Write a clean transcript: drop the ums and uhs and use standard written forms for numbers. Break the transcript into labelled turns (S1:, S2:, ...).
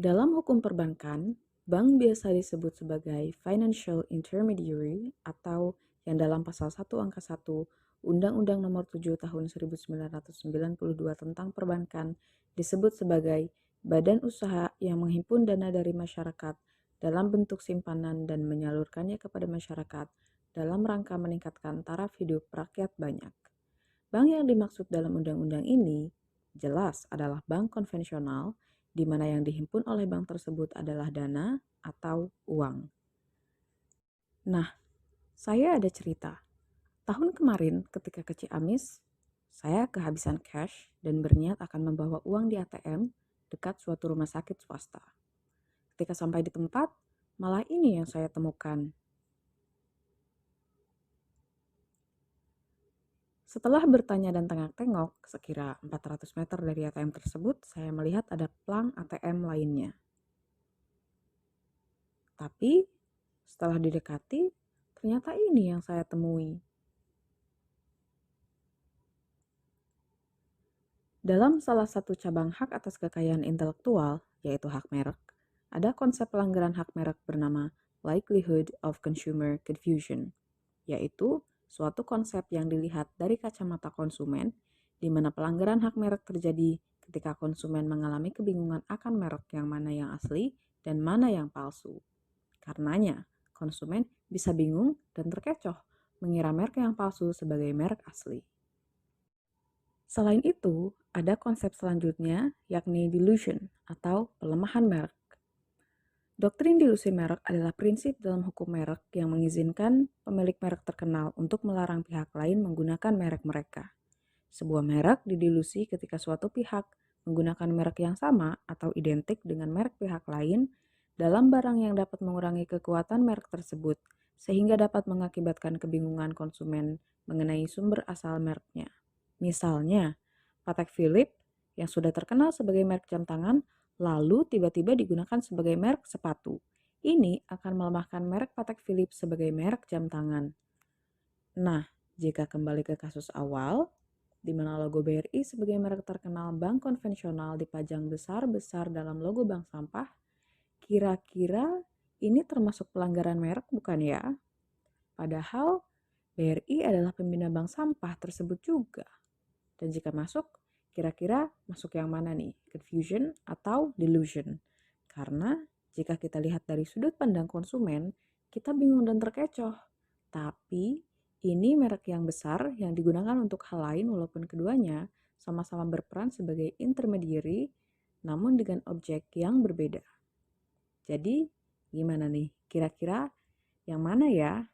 S1: Dalam hukum perbankan, bank biasa disebut sebagai financial intermediary atau yang dalam pasal 1 angka 1 Undang-Undang Nomor 7 Tahun 1992 tentang perbankan disebut sebagai badan usaha yang menghimpun dana dari masyarakat dalam bentuk simpanan dan menyalurkannya kepada masyarakat dalam rangka meningkatkan taraf hidup rakyat banyak. Bank yang dimaksud dalam undang-undang ini jelas adalah bank konvensional, di mana yang dihimpun oleh bank tersebut adalah dana atau uang. Nah, saya ada cerita. Tahun kemarin ketika ke Ciamis, saya kehabisan cash dan berniat akan membawa uang di ATM dekat suatu rumah sakit swasta. Ketika sampai di tempat, malah ini yang saya temukan. Setelah bertanya dan tengok-tengok, sekira 400 meter dari ATM tersebut, saya melihat ada plang ATM lainnya. Tapi, setelah didekati, ternyata ini yang saya temui. Dalam salah satu cabang hak atas kekayaan intelektual, yaitu hak merek, ada konsep pelanggaran hak merek bernama likelihood of consumer confusion, yaitu suatu konsep yang dilihat dari kacamata konsumen, di mana pelanggaran hak merek terjadi ketika konsumen mengalami kebingungan akan merek yang mana yang asli dan mana yang palsu. Karenanya, konsumen bisa bingung dan terkecoh mengira merek yang palsu sebagai merek asli. Selain itu, ada konsep selanjutnya yakni delusion atau pelemahan merek. Doktrin dilusi merek adalah prinsip dalam hukum merek yang mengizinkan pemilik merek terkenal untuk melarang pihak lain menggunakan merek mereka. Sebuah merek didilusi ketika suatu pihak menggunakan merek yang sama atau identik dengan merek pihak lain dalam barang yang dapat mengurangi kekuatan merek tersebut, sehingga dapat mengakibatkan kebingungan konsumen mengenai sumber asal mereknya. Misalnya, Patek Philippe yang sudah terkenal sebagai merek jam tangan lalu tiba-tiba digunakan sebagai merek sepatu. Ini akan melemahkan merek Patek Philippe sebagai merek jam tangan. Nah, jika kembali ke kasus awal, di mana logo BRI sebagai merek terkenal bank konvensional dipajang besar-besar dalam logo bank sampah, kira-kira ini termasuk pelanggaran merek bukan ya? Padahal BRI adalah pembina bank sampah tersebut juga. Dan jika masuk, kira-kira masuk yang mana nih? Confusion atau delusion? Karena jika kita lihat dari sudut pandang konsumen, kita bingung dan terkecoh. Tapi ini merek yang besar yang digunakan untuk hal lain walaupun keduanya sama-sama berperan sebagai intermediary namun dengan objek yang berbeda. Jadi gimana nih? Kira-kira yang mana ya?